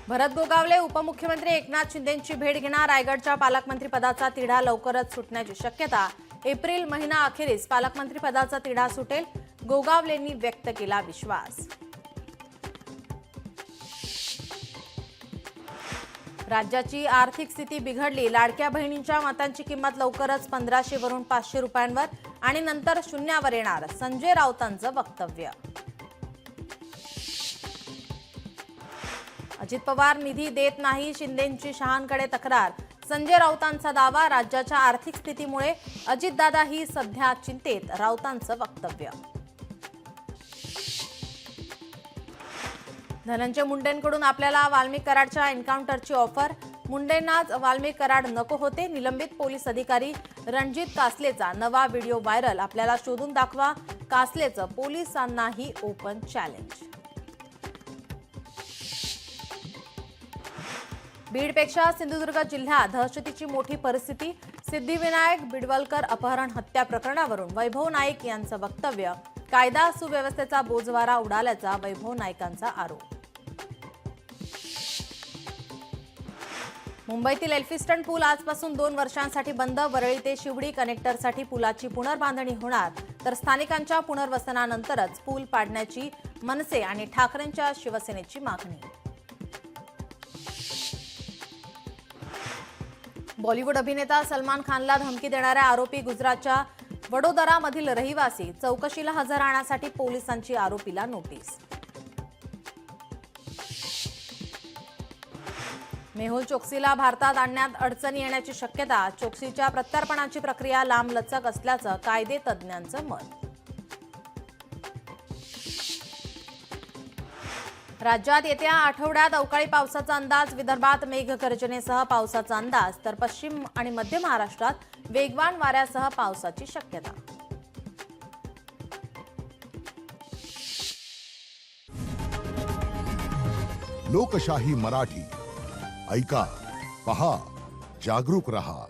भरत गोगावले उपमुख्यमंत्री एकनाथ शिंदेंची भेट घेणार. रायगडच्या पालकमंत्री पदाचा तिढा लवकरच सुटण्याची शक्यता. एप्रिल महिना अखेरीस पालकमंत्री पदाचा तिढा सुटेल, गोगावलेंनी व्यक्त केला विश्वास. राज्याची आर्थिक स्थिती बिघडली. लाडक्या बहिणींच्या मतांची किंमत लवकरच 1500 वरून 500 रुपयांवर आणि नंतर शून्यावर येणार, संजय राऊतांचं वक्तव्य. अजित पवार निधी देत नाही, शिंदेंची शहांकडे तक्रार. संजय राऊतांचा दावा. राज्याच्या आर्थिक स्थितीमुळे अजितदादाही सध्या चिंतेत, राऊतांचं वक्तव्य. धनंजय मुंडेंकडून आपल्याला वाल्मिक कराडच्या एन्काउंटरची ऑफर. मुंडेंनाच वाल्मिक कराड नको होते. निलंबित पोलीस अधिकारी रणजित कासलेचा नवा व्हिडिओ व्हायरल. आपल्याला शोधून दाखवा. कासलेचं पोलिसांनाही ओपन चॅलेंज. बीडपेक्षा सिंधुदुर्ग जिल्ह्यात दहशतीची मोठी परिस्थिती. सिद्धिविनायक बिडवलकर अपहरण हत्या प्रकरणावरून वैभव नाईक यांचं वक्तव्य. कायदा सुव्यवस्थेचा बोजवारा उडाल्याचा वैभव नाईकांचा आरोप. मुंबईतील एल्फिस्टन पूल आजपासून 2 वर्षांसाठी बंद. वरळी ते शिवडी कनेक्टरसाठी पुलाची पुनर्बांधणी होणार, तर स्थानिकांच्या पुनर्वसनानंतरच पूल पाडण्याची मनसे आणि ठाकरेंच्या शिवसेनेची मागणी. बॉलिवूड अभिनेता सलमान खानला धमकी देणाऱ्या आरोपी गुजरातच्या वडोदरामधील रहिवासी. चौकशीला हजर राहण्यासाठी पोलिसांची आरोपीला नोटीस. मेहुल चोक्सीला भारतात आणण्यात अडचणी येण्याची शक्यता. चोक्सीच्या प्रत्यार्पणाची प्रक्रिया लांबलचक असल्याचं कायदे तज्ज्ञांचं मत. राज्यात येत्या आठवड्यात अवकाळी पावसाचा अंदाज. विदर्भात मेघगर्जनेसह पावसाचा अंदाज, तर पश्चिम आणि मध्य महाराष्ट्रात वेगवान वाऱ्यासह पावसाची शक्यता. लोकशाही मराठी ऐका, पहा, जागरूक रहा.